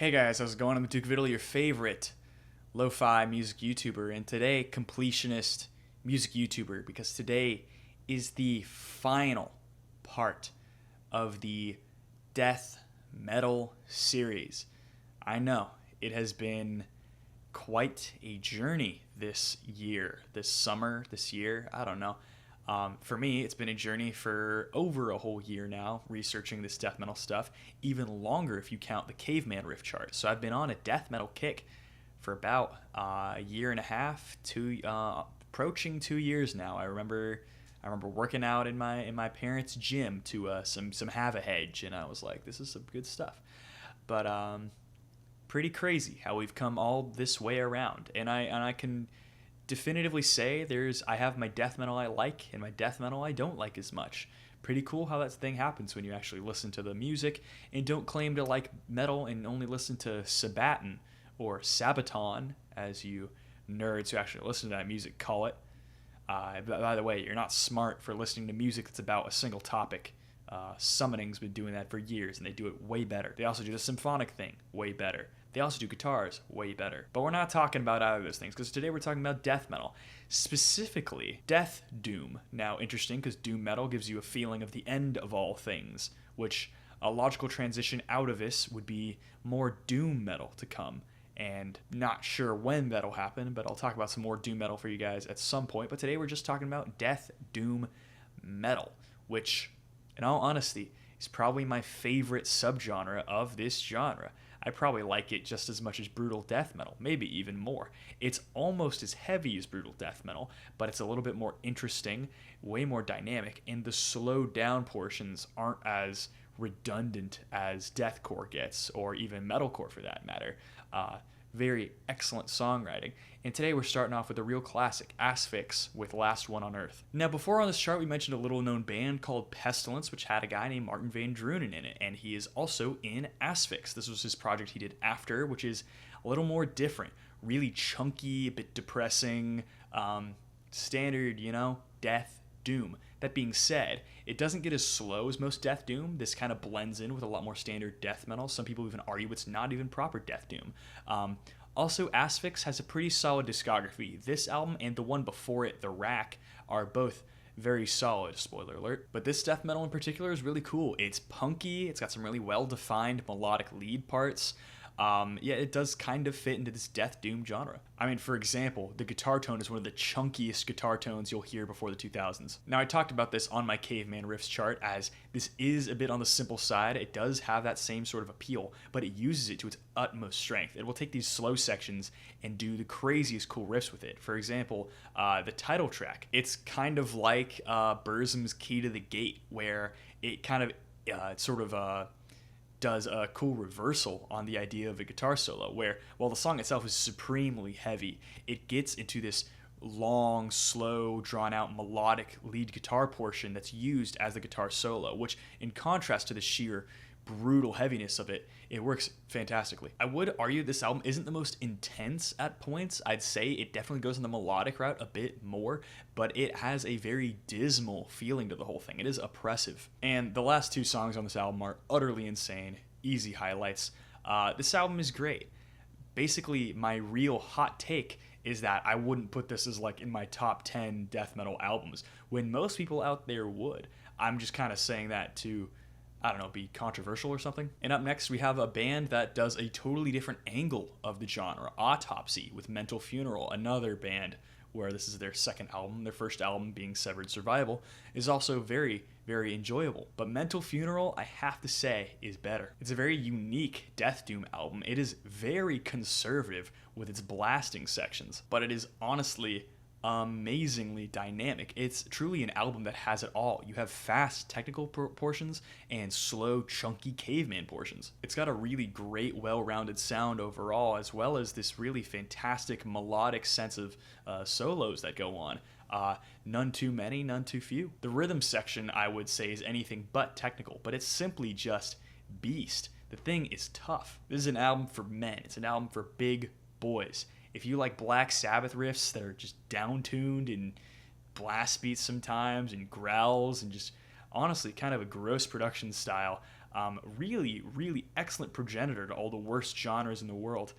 Hey guys, how's it going? I'm Duke Vidal, your favorite lo-fi music YouTuber, and today completionist music YouTuber, because today is the final part of the death metal series. I know it has been quite a journey this year, this summer, this year. I don't know. For me, it's been a journey for over a whole year now, researching this death metal stuff. Even longer if you count the Caveman riff chart. So I've been on a death metal kick for about a year and a half, approaching 2 years now. I remember working out in my parents' gym to some Have a Hedge, and I was like, this is some good stuff. But pretty crazy how we've come all this way around, and I can definitively say I have my death metal I like and my death metal I don't like as much. Pretty cool how that thing happens when you actually listen to the music and don't claim to like metal and only listen to Sabaton or Sabaton, as you nerds who actually listen to that music call it. By the way, you're not smart for listening to music that's about a single topic. Summoning's been doing that for years, and they do it way better. They also do the symphonic thing way better. They also do guitars way better. But we're not talking about either of those things, because today we're talking about death metal. Specifically, death doom. Now, interesting, because doom metal gives you a feeling of the end of all things, which a logical transition out of this would be more doom metal to come. And not sure when that'll happen, but I'll talk about some more doom metal for you guys at some point. But today we're just talking about death doom metal, which, in all honesty, is probably my favorite subgenre of this genre. I probably like it just as much as brutal death metal, maybe even more. It's almost as heavy as brutal death metal, but it's a little bit more interesting, way more dynamic, and the slowed down portions aren't as redundant as deathcore gets, or even metalcore for that matter. Very excellent songwriting. And today we're starting off with a real classic, Asphyx with Last One on Earth. Now, before on this chart, we mentioned a little-known band called Pestilence, which had a guy named Martin Van Drunen in it, and he is also in Asphyx. This was his project he did after, which is a little more different, really chunky, a bit depressing, standard, death doom. That being said, it doesn't get as slow as most death doom. This kind of blends in with a lot more standard death metal. Some people even argue it's not even proper death doom. Also, Asphyx has a pretty solid discography. This album and the one before it, The Rack, are both very solid, spoiler alert. But this death metal in particular is really cool. It's punky, it's got some really well-defined melodic lead parts. It does kind of fit into this death doom genre. I mean, for example, the guitar tone is one of the chunkiest guitar tones you'll hear before the 2000s. Now, I talked about this on my Caveman Riffs chart, as this is a bit on the simple side. It does have that same sort of appeal, but it uses it to its utmost strength. It will take these slow sections and do the craziest cool riffs with it. For example, the title track. It's kind of like Burzum's Key to the Gate, where it kind of does a cool reversal on the idea of a guitar solo, where while the song itself is supremely heavy, it gets into this long, slow, drawn-out melodic lead guitar portion that's used as the guitar solo, which, in contrast to the sheer brutal heaviness of it, it works fantastically. I would argue this album isn't the most intense at points. I'd say it definitely goes on the melodic route a bit more, but it has a very dismal feeling to the whole thing. It is oppressive. And the last two songs on this album are utterly insane, easy highlights. This album is great. Basically, my real hot take is that I wouldn't put this as like in my top 10 death metal albums, when most people out there would. I'm just kind of saying that to, I don't know, be controversial or something. And up next, we have a band that does a totally different angle of the genre, Autopsy with Mental Funeral, another band where this is their second album. Their first album, being Severed Survival, is also very, very enjoyable. But Mental Funeral, I have to say, is better. It's a very unique death doom album. It is very conservative with its blasting sections, but it is honestly amazingly dynamic. It's truly an album that has it all. You have fast technical portions and slow chunky caveman portions. It's got a really great well-rounded sound overall, as well as this really fantastic melodic sense of solos that go on. None too many, none too few. The rhythm section, I would say, is anything but technical, but it's simply just beast. The thing is tough. This is an album for men. It's an album for big boys. If you like Black Sabbath riffs that are just down-tuned and blast beats sometimes and growls and just honestly kind of a gross production style, Really, really excellent progenitor to all the worst genres in the world.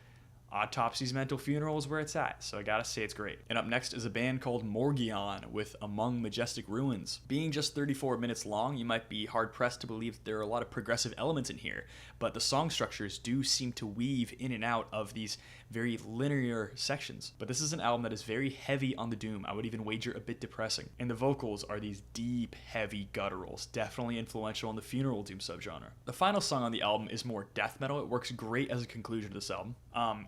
Autopsy's Mental Funeral is where it's at, so I gotta say it's great. And up next is a band called Morgion with Among Majestic Ruins. Being just 34 minutes long, you might be hard-pressed to believe that there are a lot of progressive elements in here, but the song structures do seem to weave in and out of these very linear sections. But this is an album that is very heavy on the doom. I would even wager a bit depressing. And the vocals are these deep, heavy gutturals, definitely influential in the funeral doom subgenre. The final song on the album is more death metal. It works great as a conclusion to this album.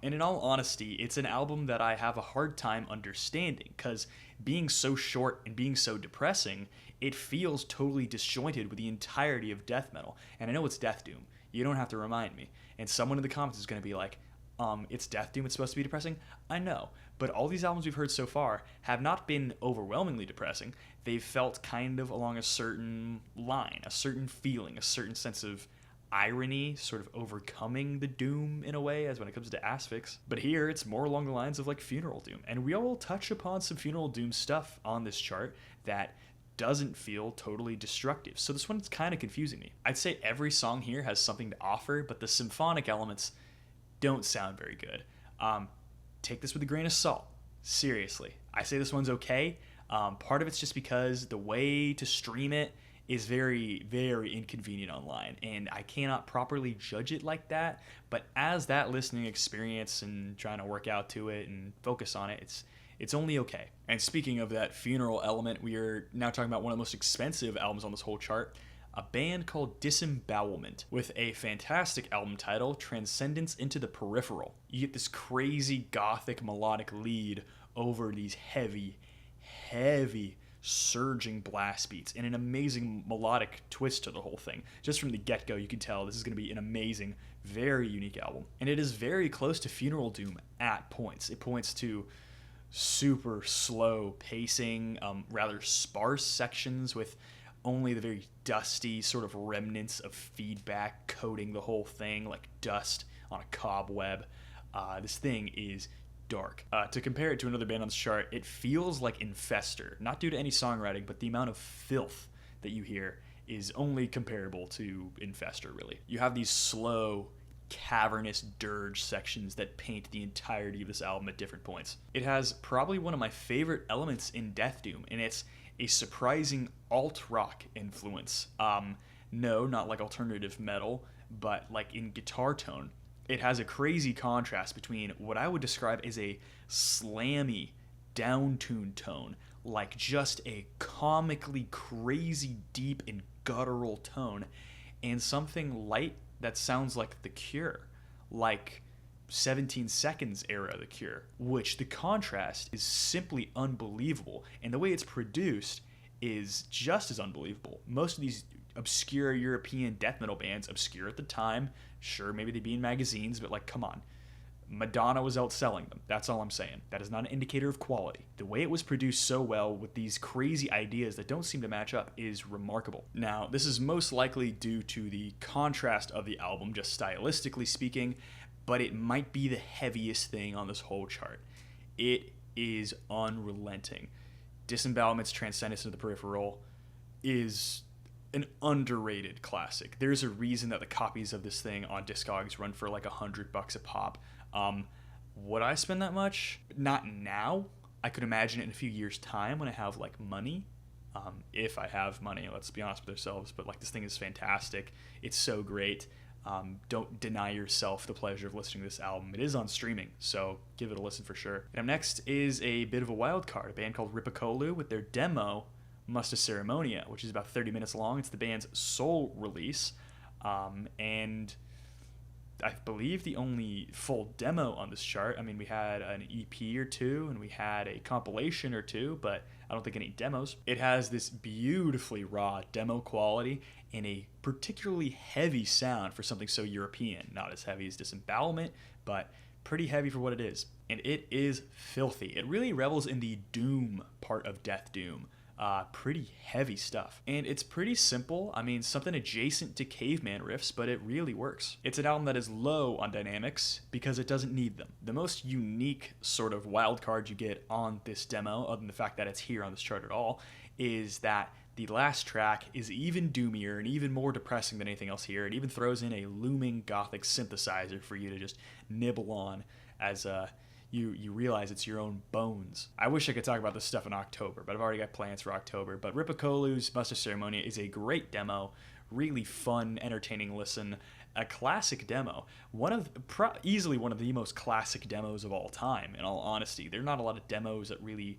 And in all honesty, it's an album that I have a hard time understanding, because being so short and being so depressing, it feels totally disjointed with the entirety of death metal. And I know it's death doom. You don't have to remind me. And someone in the comments is going to be like, it's death doom, it's supposed to be depressing. I know, but all these albums we've heard so far have not been overwhelmingly depressing. They've felt kind of along a certain line, a certain feeling, a certain sense of irony, sort of overcoming the doom in a way, as when it comes to Asphyx. But here it's more along the lines of like funeral doom, and we all touch upon some funeral doom stuff on this chart that doesn't feel totally destructive. So this one's kind of confusing me. I'd say every song here has something to offer, but the symphonic elements don't sound very good. Take this with a grain of salt. Seriously. I say this one's okay. Part of it's just because the way to stream it is very, very inconvenient online, and I cannot properly judge it like that. But as that listening experience and trying to work out to it and focus on it, it's only okay. And speaking of that funeral element, we are now talking about one of the most expensive albums on this whole chart, a band called Disembowelment, with a fantastic album title, Transcendence into the Peripheral. You get this crazy gothic melodic lead over these heavy, surging blast beats and an amazing melodic twist to the whole thing. Just from the get-go, you can tell this is going to be an amazing, very unique album. And it is very close to funeral doom at points. It points to super slow pacing, rather sparse sections with only the very dusty sort of remnants of feedback coating the whole thing like dust on a cobweb. This thing is dark. To compare it to another band on this chart, it feels like Infestor, not due to any songwriting, but the amount of filth that you hear is only comparable to Infestor, really. You have these slow, cavernous dirge sections that paint the entirety of this album at different points. It has probably one of my favorite elements in Death Doom, and it's a surprising alt-rock influence. No, not like alternative metal, but like in guitar tone. It has a crazy contrast between what I would describe as a slammy, down-tuned tone, like just a comically crazy, deep, and guttural tone, and something light that sounds like The Cure, like 17 Seconds era The Cure, which the contrast is simply unbelievable, and the way it's produced is just as unbelievable. Most of these obscure European death metal bands, obscure at the time, sure, maybe they'd be in magazines, but like, come on. Madonna was outselling them. That's all I'm saying. That is not an indicator of quality. The way it was produced so well with these crazy ideas that don't seem to match up is remarkable. Now, this is most likely due to the contrast of the album, just stylistically speaking, but it might be the heaviest thing on this whole chart. It is unrelenting. Disembowelment's Transcendence into the Peripheral is an underrated classic. There's a reason that the copies of this thing on Discogs run for like $100 a pop. Would I spend that much? Not now. I could imagine it in a few years' time when I have like money. If I have money, let's be honest with ourselves. But like, this thing is fantastic. It's so great. Don't deny yourself the pleasure of listening to this album. It is on streaming, so give it a listen for sure. And up next is a bit of a wild card, a band called Ripakolu with their demo, Musta Ceremonia, which is about 30 minutes long. It's the band's sole release, and I believe the only full demo on this chart. I mean, we had an EP or two, and we had a compilation or two, but I don't think any demos. It has this beautifully raw demo quality and a particularly heavy sound for something so European. Not as heavy as Disembowelment, but pretty heavy for what it is. And it is filthy. It really revels in the doom part of Death Doom. Pretty heavy stuff. And it's pretty simple. I mean, something adjacent to caveman riffs, but it really works. It's an album that is low on dynamics because it doesn't need them. The most unique sort of wild card you get on this demo, other than the fact that it's here on this chart at all, is that The last track is even doomier and even more depressing than anything else here. It even throws in a looming gothic synthesizer for you to just nibble on as you realize it's your own bones. I wish I could talk about this stuff in October, but I've already got plans for October. But Ripakolu's Muster Ceremonia is a great demo, really fun, entertaining listen, a classic demo. Easily one of the most classic demos of all time, in all honesty. There are not a lot of demos that really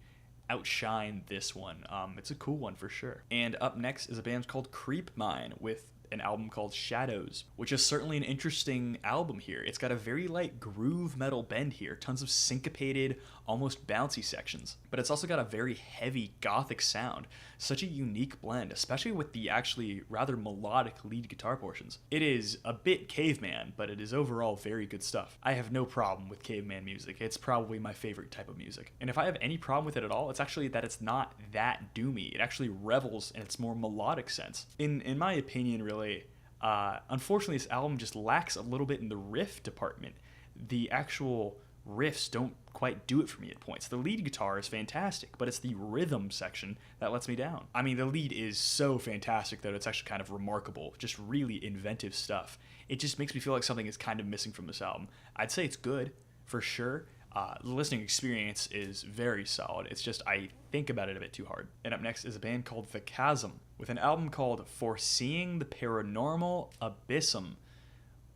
outshine this one. It's a cool one for sure. And up next is a band called Creepmine with an album called Shadows, which is certainly an interesting album here. It's got a very light groove metal bend here, tons of syncopated, almost bouncy sections, but it's also got a very heavy gothic sound. Such a unique blend, especially with the actually rather melodic lead guitar portions. It is a bit caveman, but it is overall very good stuff. I have no problem with caveman music. It's probably my favorite type of music. And if I have any problem with it at all, it's actually that it's not that doomy. It actually revels in its more melodic sense. In my opinion, really, unfortunately, this album just lacks a little bit in the riff department. The actual riffs don't quite do it for me at points. The lead guitar is fantastic, but it's the rhythm section that lets me down. I mean, the lead is so fantastic that it's actually kind of remarkable, just really inventive stuff. It just makes me feel like something is kind of missing from this album. I'd say it's good, for sure. The listening experience is very solid. It's just I think about it a bit too hard. And up next is a band called The Chasm with an album called Foreseeing the Paranormal Abyssum.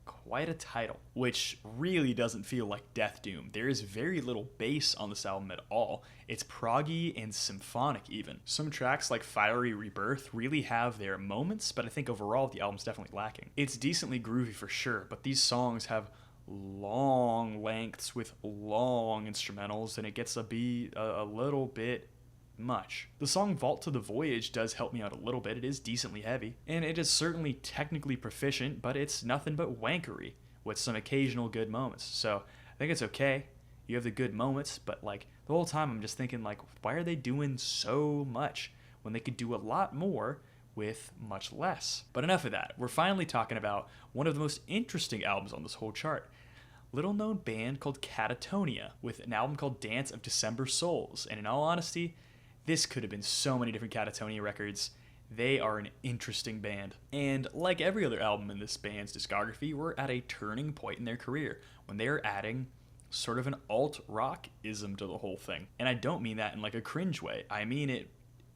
Quite a title, which really doesn't feel like death doom. There is very little bass on this album at all. It's proggy and symphonic even. Some tracks like Fiery Rebirth really have their moments, but I think overall the album's definitely lacking. It's decently groovy for sure, but these songs have long lengths with long instrumentals, and it gets to be a little bit much. The song Vault to the Voyage does help me out a little bit. It is decently heavy, and it is certainly technically proficient, but it's nothing but wankery with some occasional good moments. So I think it's okay. You have the good moments, but like the whole time I'm just thinking like, why are they doing so much when they could do a lot more with much less? But enough of that. We're finally talking about one of the most interesting albums on this whole chart. Little known band called Catatonia with an album called Dance of December Souls. And in all honesty, this could have been so many different Catatonia records. They are an interesting band. And like every other album in this band's discography, we're at a turning point in their career when they are adding sort of an alt-rock-ism to the whole thing. And I don't mean that in like a cringe way. I mean it,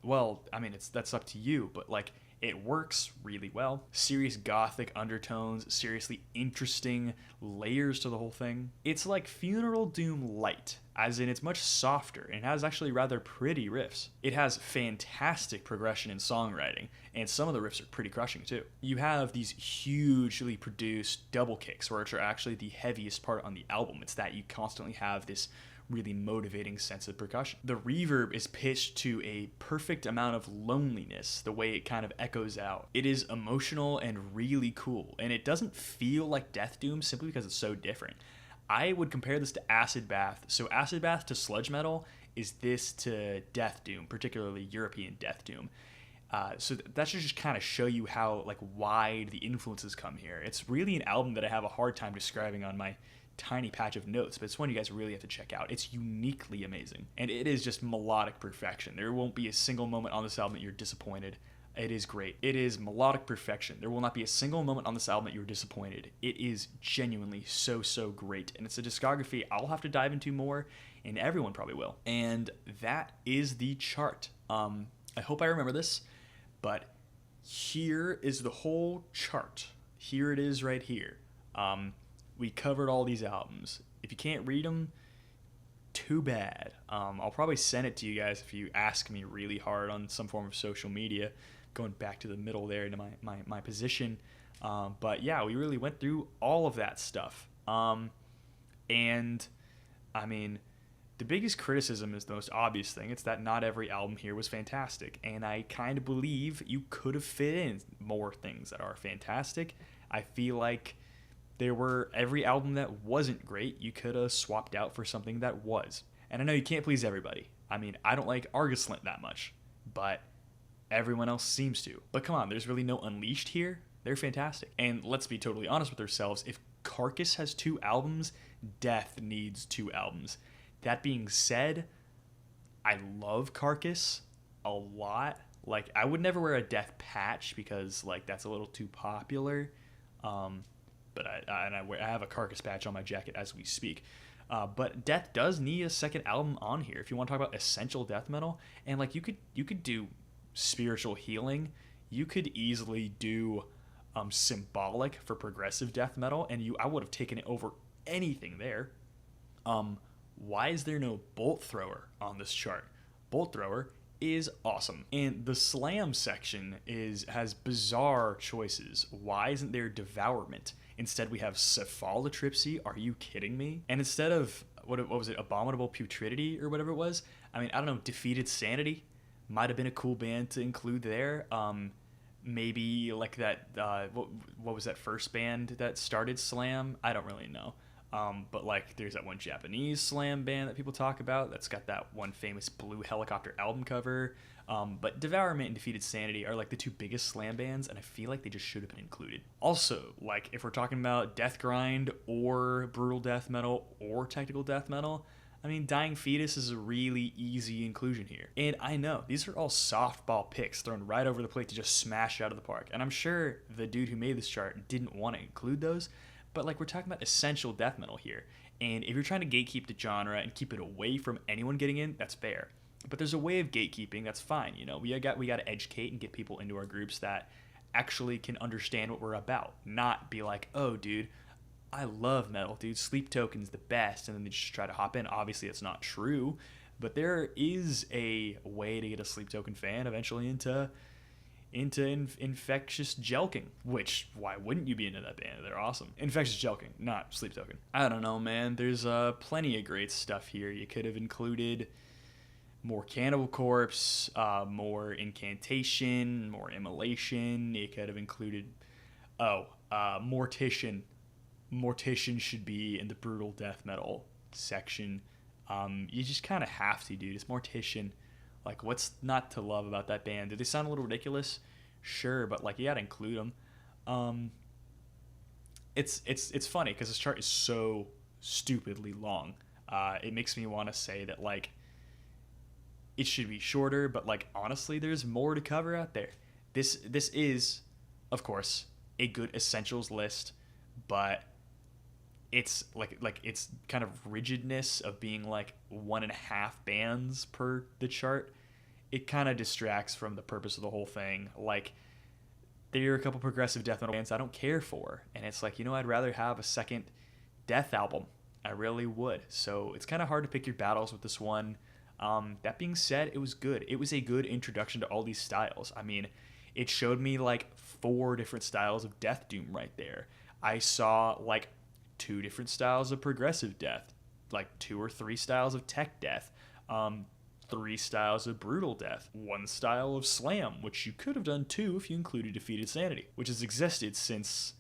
well, I mean, that's up to you, but like it works really well. Serious gothic undertones, seriously interesting layers to the whole thing. It's like Funeral Doom light, as in it's much softer and has actually rather pretty riffs. It has fantastic progression in songwriting, and some of the riffs are pretty crushing too. You have these hugely produced double kicks, which are actually the heaviest part on the album. It's that you constantly have this really motivating sense of percussion. The reverb is pitched to a perfect amount of loneliness, the way it kind of echoes out. It is emotional and really cool, and it doesn't feel like Death Doom simply because it's so different. I would compare this to Acid Bath. So Acid Bath to sludge metal is this to Death Doom, particularly European Death Doom. So that should just kind of show you how like wide the influences come here. It's really an album that I have a hard time describing on my tiny patch of notes, but it's one you guys really have to check out. It's uniquely amazing, and it is just melodic perfection. There won't be a single moment on this album that you're disappointed. It is great. It is melodic perfection. There will not be a single moment on this album that you're disappointed. It is genuinely so great, and it's a discography I'll have to dive into more, and everyone probably will. And that is the chart. I hope I remember this, but here is the whole chart. Here it is right here. We covered all these albums. If you can't read them, too bad. I'll probably send it to you guys if you ask me really hard on some form of social media, going back to the middle there into my position. But yeah, we really went through all of that stuff. And I mean, the biggest criticism is the most obvious thing. It's that not every album here was fantastic. And I kind of believe you could have fit in more things that are fantastic. I feel like every album that wasn't great, you could have swapped out for something that was. And I know you can't please everybody. I mean, I don't like Argus Lint that much, but everyone else seems to. But come on, there's really no Unleashed here. They're fantastic. And let's be totally honest with ourselves. If Carcass has 2 albums, Death needs 2 albums. That being said, I love Carcass a lot. Like, I would never wear a Death patch because like that's a little too popular. But I have a Carcass patch on my jacket as we speak. But Death does need a second album on here if you want to talk about essential death metal. And like you could do spiritual healing. You could easily do symbolic for progressive death metal, and I would have taken it over anything there. Why is there no Bolt Thrower on this chart? Bolt Thrower is awesome, and the Slam section has bizarre choices. Why isn't there Devourment? Instead, we have Cephalotripsy. Are you kidding me? And instead of what was it, Abominable Putridity or whatever it was? I mean, I don't know. Defeated Sanity might have been a cool band to include there. Maybe like that. What was that first band that started Slam? I don't really know. But like there's that one Japanese Slam band that people talk about that's got that one famous Blue Helicopter album cover. But Devourment and Defeated Sanity are like the two biggest Slam bands, and I feel like they just should have been included. Also, like if we're talking about death grind or brutal death metal or technical death metal, I mean, Dying Fetus is a really easy inclusion here. And I know, these are all softball picks thrown right over the plate to just smash out of the park. And I'm sure the dude who made this chart didn't want to include those, but like we're talking about essential death metal here. And if you're trying to gatekeep the genre and keep it away from anyone getting in, that's fair. But there's a way of gatekeeping that's fine. You know, we got to educate and get people into our groups that actually can understand what we're about. Not be like, oh, dude, I love metal, dude. Sleep Token's the best, and then they just try to hop in. Obviously, that's not true, but there is a way to get a Sleep Token fan eventually into Infectious Jelking, which, why wouldn't you be into that band? They're awesome. Infectious Jelking, not Sleep Token. I don't know, man. There's plenty of great stuff here. You could have included more Cannibal Corpse, more Incantation, more Immolation. You could have included, Mortician. Mortician should be in the brutal death metal section. You just kind of have to, dude. It's Mortician. Like, what's not to love about that band? Do they sound a little ridiculous? Sure, but like you gotta include them. It's funny because this chart is so stupidly long. It makes me want to say that like it should be shorter, but like honestly, there's more to cover out there. This is, of course, a good essentials list, but it's like its kind of rigidness of being like 1.5 bands per the chart, it kind of distracts from the purpose of the whole thing. Like, there are a couple progressive death metal bands I don't care for, and it's like, you know, I'd rather have a second death album. I really would. So it's kind of hard to pick your battles with this one. That being said, it was good. It was a good introduction to all these styles. I mean, it showed me like 4 different styles of death doom right there. I saw like 2 different styles of progressive death, like 2 or 3 styles of tech death, 3 styles of brutal death, 1 style of slam, which you could have done 2 if you included Defeated Sanity, which has existed since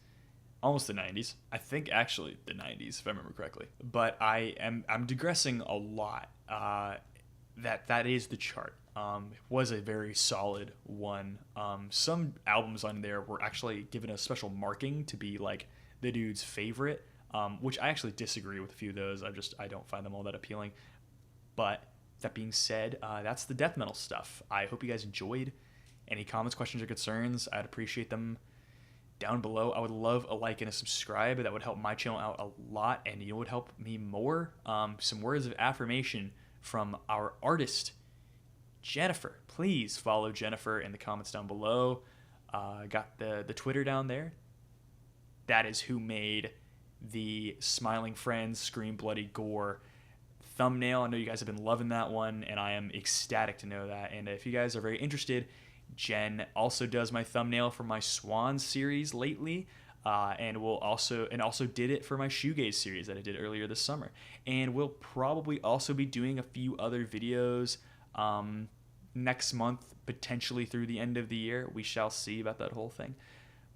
almost the 90s. I think actually the 90s, if I remember correctly. But I'm digressing a lot. That is the chart. It was a very solid one. Some albums on there were actually given a special marking to be like the dude's favorite. Which I actually disagree with a few of those. I don't find them all that appealing. But that being said, that's the death metal stuff. I hope you guys enjoyed. Any comments, questions, or concerns, I'd appreciate them down below. I would love a like and a subscribe. That would help my channel out a lot, and it would help me more. Some words of affirmation from our artist, Jennifer. Please follow Jennifer in the comments down below. Got the Twitter down there. That is who made the Smiling Friends Scream Bloody Gore thumbnail. I know you guys have been loving that one, and I am ecstatic to know that. And if you guys are very interested, Jen also does my thumbnail for my Swan series lately, and also did it for my Shoegaze series that I did earlier this summer. And we'll probably also be doing a few other videos next month, potentially through the end of the year. We shall see about that whole thing.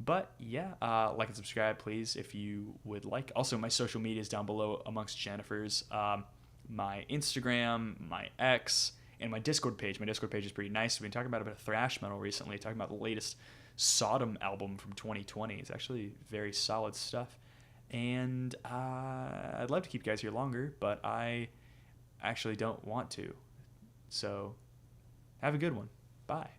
But yeah, like and subscribe, please, if you would like. Also, my social media is down below amongst Jennifer's. My Instagram, my X, and my Discord page. My Discord page is pretty nice. We've been talking about a bit of thrash metal recently, talking about the latest Sodom album from 2020. It's actually very solid stuff. And I'd love to keep you guys here longer, but I actually don't want to. So have a good one. Bye.